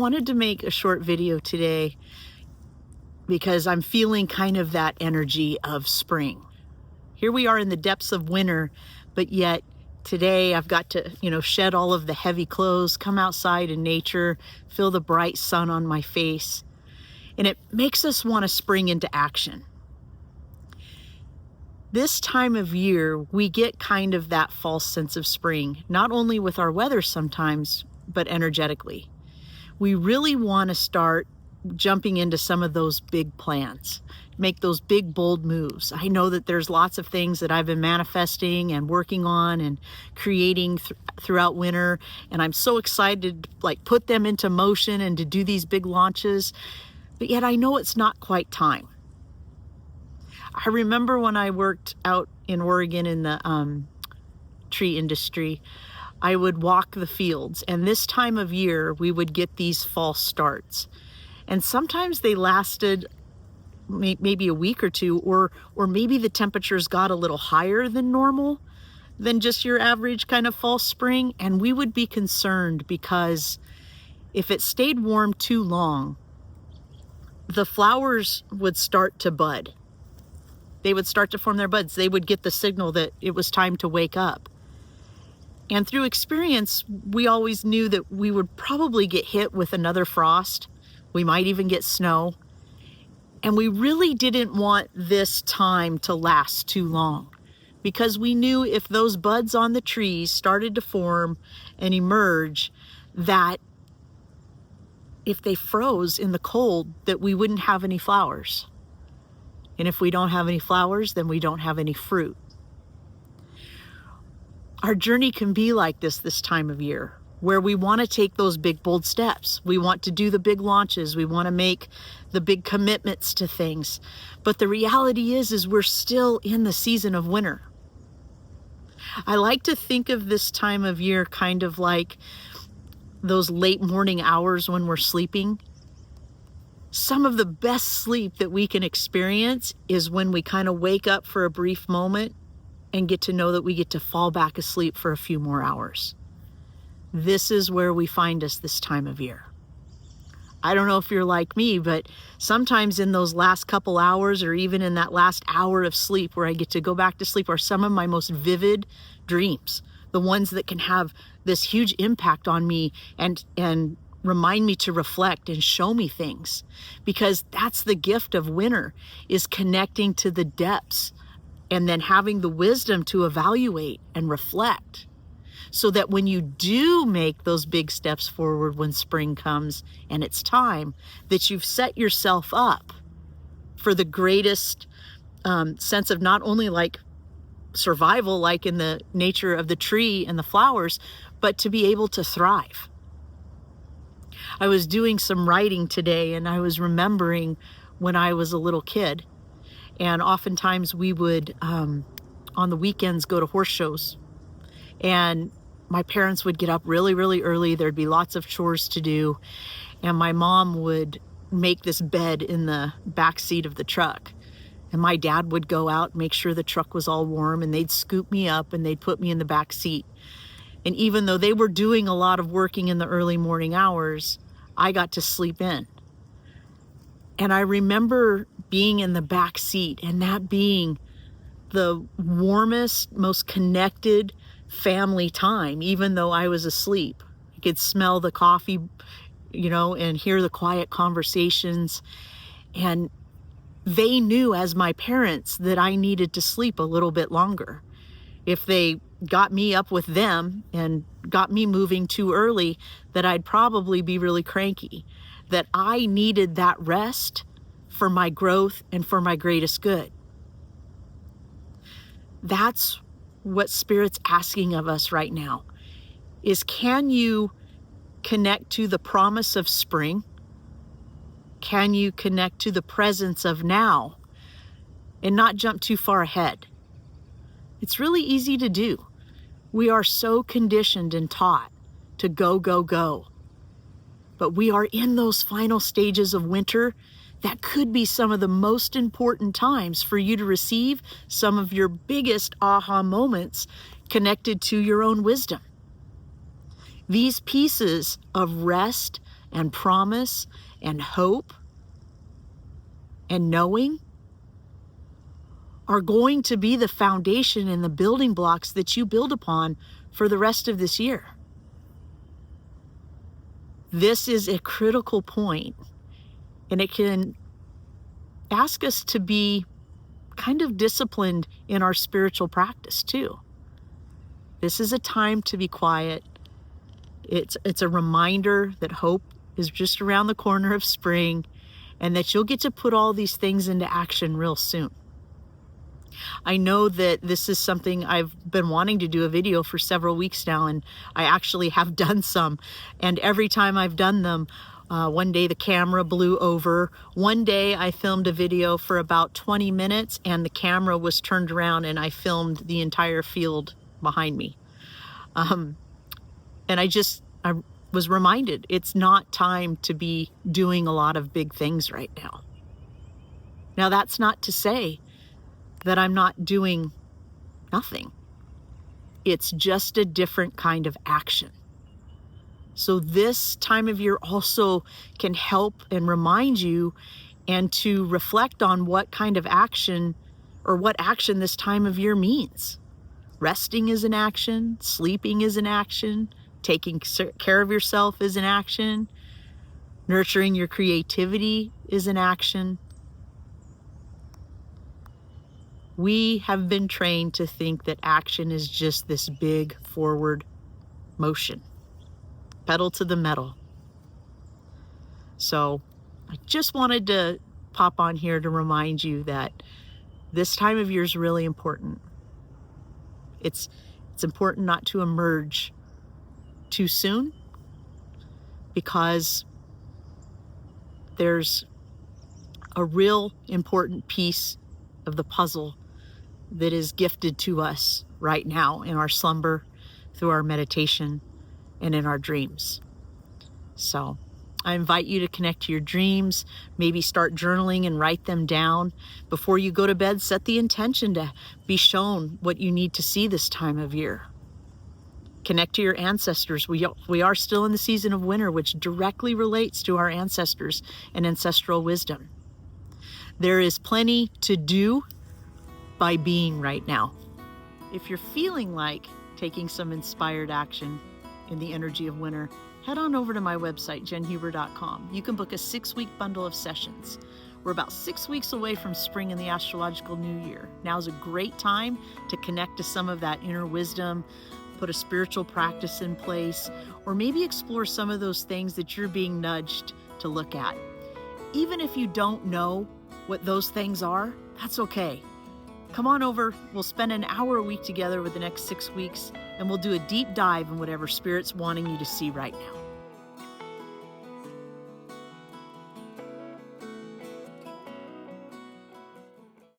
wanted to make a short video today because I'm feeling kind of that energy of spring. Here we are in the depths of winter, but yet today I've got to, shed all of the heavy clothes, come outside in nature, feel the bright sun on my face, and it makes us want to spring into action. This time of year, we get kind of that false sense of spring, not only with our weather sometimes, but energetically. We really want to start jumping into some of those big plans, make those big, bold moves. I know that there's lots of things that I've been manifesting and working on and creating throughout winter, and I'm so excited to put them into motion and to do these big launches, but yet I know it's not quite time. I remember when I worked out in Oregon in the tree industry, I would walk the fields, and this time of year we would get these false starts, and sometimes they lasted maybe a week or two, or maybe the temperatures got a little higher than normal, than just your average kind of false spring, and we would be concerned because if it stayed warm too long, the flowers would start to bud. They would start to form their buds. They would get the signal that it was time to wake up. And through experience, we always knew that we would probably get hit with another frost. We might even get snow. And we really didn't want this time to last too long, because we knew if those buds on the trees started to form and emerge, that if they froze in the cold, that we wouldn't have any flowers. And if we don't have any flowers, then we don't have any fruit. Our journey can be like this time of year, where we want to take those big, bold steps. We want to do the big launches. We want to make the big commitments to things. But the reality is we're still in the season of winter. I like to think of this time of year kind of like those late morning hours when we're sleeping. Some of the best sleep that we can experience is when we kind of wake up for a brief moment and get to know that we get to fall back asleep for a few more hours. This is where we find us this time of year. I don't know if you're like me, but sometimes in those last couple hours, or even in that last hour of sleep where I get to go back to sleep, are some of my most vivid dreams, the ones that can have this huge impact on me and remind me to reflect and show me things, because that's the gift of winter, is connecting to the depths and then having the wisdom to evaluate and reflect, so that when you do make those big steps forward when spring comes and it's time, that you've set yourself up for the greatest sense of not only survival, like in the nature of the tree and the flowers, but to be able to thrive. I was doing some writing today, and I was remembering when I was a little kid, and oftentimes we would, on the weekends, go to horse shows, and my parents would get up really, really early. There'd be lots of chores to do, and my mom would make this bed in the back seat of the truck, and my dad would go out and make sure the truck was all warm, and they'd scoop me up and they'd put me in the back seat. And even though they were doing a lot of working in the early morning hours, I got to sleep in. And I remember being in the back seat, and that being the warmest, most connected family time, even though I was asleep. I could smell the coffee, and hear the quiet conversations. And they knew, as my parents, that I needed to sleep a little bit longer. If they got me up with them and got me moving too early, that I'd probably be really cranky, that I needed that rest for my growth and for my greatest good. That's what Spirit's asking of us right now, is can you connect to the promise of spring? Can you connect to the presence of now and not jump too far ahead? It's really easy to do. We are so conditioned and taught to go, go, go. But we are in those final stages of winter that could be some of the most important times for you to receive some of your biggest aha moments connected to your own wisdom. These pieces of rest and promise and hope and knowing are going to be the foundation and the building blocks that you build upon for the rest of this year. This is a critical point, and it can ask us to be kind of disciplined in our spiritual practice too. This is a time to be quiet. It's a reminder that hope is just around the corner of spring, and that you'll get to put all these things into action real soon. I know that this is something I've been wanting to do a video for several weeks now, and I actually have done some. And every time I've done them, one day the camera blew over. One day I filmed a video for about 20 minutes and the camera was turned around and I filmed the entire field behind me. And I was reminded it's not time to be doing a lot of big things right now. Now, that's not to say that I'm not doing nothing. It's just a different kind of action. So this time of year also can help and remind you and to reflect on what kind of action or what action this time of year means. Resting is an action, sleeping is an action, taking care of yourself is an action, nurturing your creativity is an action. We have been trained to think that action is just this big forward motion, pedal to the metal. So I just wanted to pop on here to remind you that this time of year is really important. It's important not to emerge too soon, because there's a real important piece of the puzzle that is gifted to us right now in our slumber, through our meditation, and in our dreams. So I invite you to connect to your dreams, maybe start journaling and write them down. Before you go to bed, set the intention to be shown what you need to see this time of year. Connect to your ancestors. We are still in the season of winter, which directly relates to our ancestors and ancestral wisdom. There is plenty to do by being right now. If you're feeling like taking some inspired action in the energy of winter, head on over to my website, jenhuber.com. You can book a 6-week bundle of sessions. We're about 6 weeks away from spring and the astrological new year. Now's a great time to connect to some of that inner wisdom, put a spiritual practice in place, or maybe explore some of those things that you're being nudged to look at. Even if you don't know what those things are, that's okay. Come on over. We'll spend an hour a week together with the next 6 weeks, and we'll do a deep dive in whatever Spirit's wanting you to see right now.